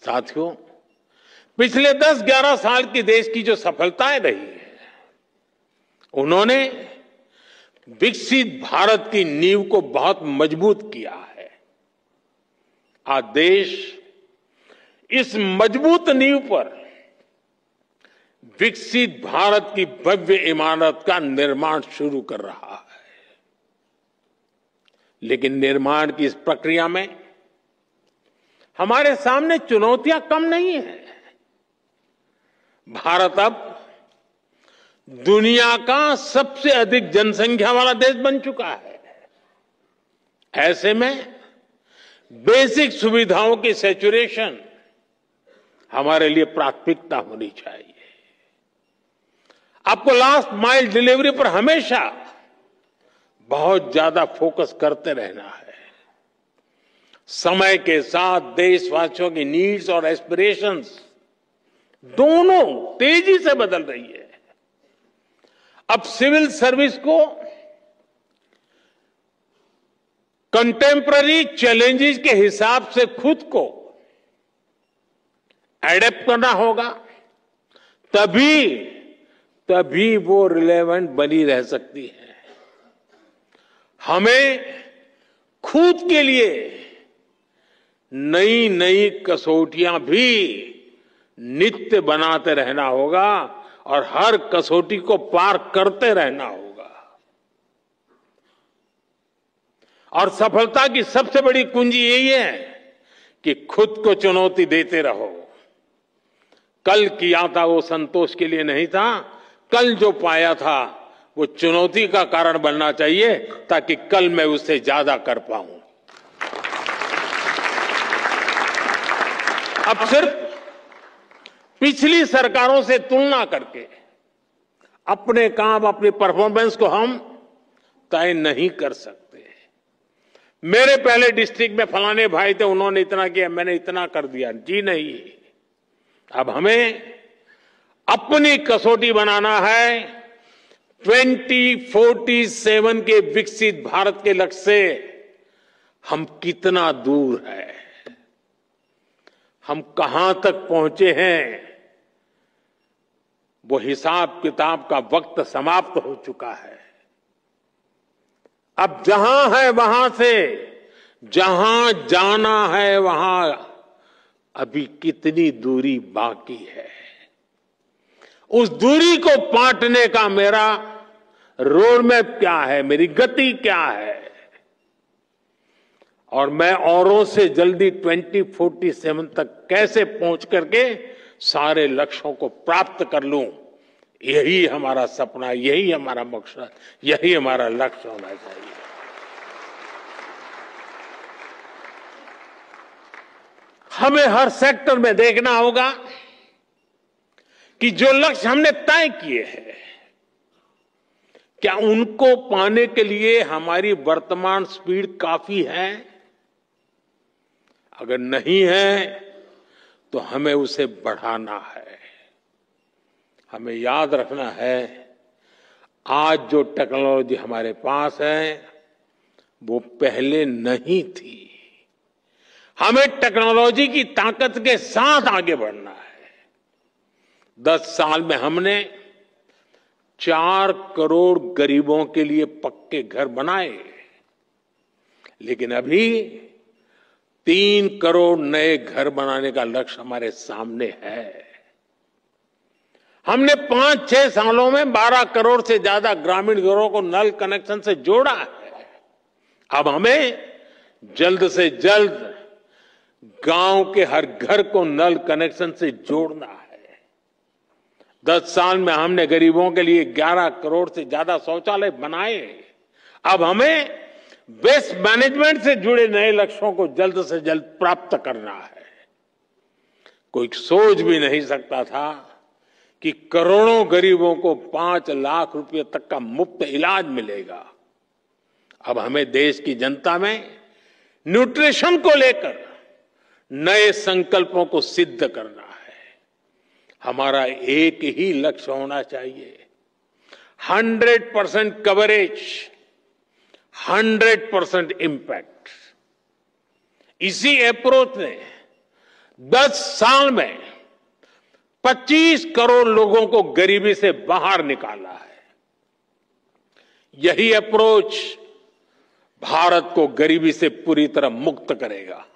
साथियों, पिछले 10-11 साल की देश की जो सफलताएं रही है, उन्होंने विकसित भारत की नींव को बहुत मजबूत किया है। आज देश इस मजबूत नींव पर विकसित भारत की भव्य इमारत का निर्माण शुरू कर रहा है। लेकिन निर्माण की इस प्रक्रिया में हमारे सामने चुनौतियां कम नहीं है। भारत अब दुनिया का सबसे अधिक जनसंख्या वाला देश बन चुका है। ऐसे में बेसिक सुविधाओं की सैचुरेशन हमारे लिए प्राथमिकता होनी चाहिए। आपको लास्ट माइल डिलीवरी पर हमेशा बहुत ज्यादा फोकस करते रहना है। समय के साथ देशवासियों की नीड्स और एस्पिरेशंस दोनों तेजी से बदल रही है। अब सिविल सर्विस को कंटेम्पररी चैलेंजेस के हिसाब से खुद को एडेप्ट करना होगा, तभी वो रिलेवेंट बनी रह सकती है। हमें खुद के लिए नई नई कसौटियां भी नित्य बनाते रहना होगा और हर कसौटी को पार करते रहना होगा। और सफलता की सबसे बड़ी कुंजी यही है कि खुद को चुनौती देते रहो। कल किया था वो संतोष के लिए नहीं था, कल जो पाया था वो चुनौती का कारण बनना चाहिए ताकि कल मैं उससे ज्यादा कर पाऊं। अब सिर्फ पिछली सरकारों से तुलना करके अपने काम, अपनी परफॉर्मेंस को हम तय नहीं कर सकते। मेरे पहले डिस्ट्रिक्ट में फलाने भाई थे, उन्होंने इतना किया, मैंने इतना कर दिया, जी नहीं। अब हमें अपनी कसौटी बनाना है 2047 के विकसित भारत के लक्ष्य से हम कितना दूर है, हम कहां तक पहुंचे हैं। वो हिसाब किताब का वक्त समाप्त हो चुका है। अब जहां है वहां से जहां जाना है वहां अभी कितनी दूरी बाकी है, उस दूरी को पाटने का मेरा रोड मैप क्या है, मेरी गति क्या है, और मैं औरों से जल्दी 2047 तक कैसे पहुंच करके सारे लक्ष्यों को प्राप्त कर लूं। यही हमारा सपना, यही हमारा मकसद, यही हमारा लक्ष्य होना चाहिए। हमें हर सेक्टर में देखना होगा कि जो लक्ष्य हमने तय किए हैं, क्या उनको पाने के लिए हमारी वर्तमान स्पीड काफी है? अगर नहीं है तो हमें उसे बढ़ाना है। हमें याद रखना है, आज जो टेक्नोलॉजी हमारे पास है वो पहले नहीं थी। हमें टेक्नोलॉजी की ताकत के साथ आगे बढ़ना है। 10 साल में हमने 4 करोड़ गरीबों के लिए पक्के घर बनाए, लेकिन अभी 3 करोड़ नए घर बनाने का लक्ष्य हमारे सामने है। हमने 5-6 सालों में 12 करोड़ से ज्यादा ग्रामीण घरों को नल कनेक्शन से जोड़ा है। अब हमें जल्द से जल्द गांव के हर घर को नल कनेक्शन से जोड़ना है। 10 साल में हमने गरीबों के लिए 11 करोड़ से ज्यादा शौचालय बनाए। अब हमें वेस्ट मैनेजमेंट से जुड़े नए लक्ष्यों को जल्द से जल्द प्राप्त करना है। कोई सोच भी नहीं सकता था कि करोड़ों गरीबों को 5 लाख रुपए तक का मुफ्त इलाज मिलेगा। अब हमें देश की जनता में न्यूट्रिशन को लेकर नए संकल्पों को सिद्ध करना है। हमारा एक ही लक्ष्य होना चाहिए, 100% कवरेज, 100% इम्पैक्ट। इसी अप्रोच ने 10 साल में 25 करोड़ लोगों को गरीबी से बाहर निकाला है। यही अप्रोच भारत को गरीबी से पूरी तरह मुक्त करेगा।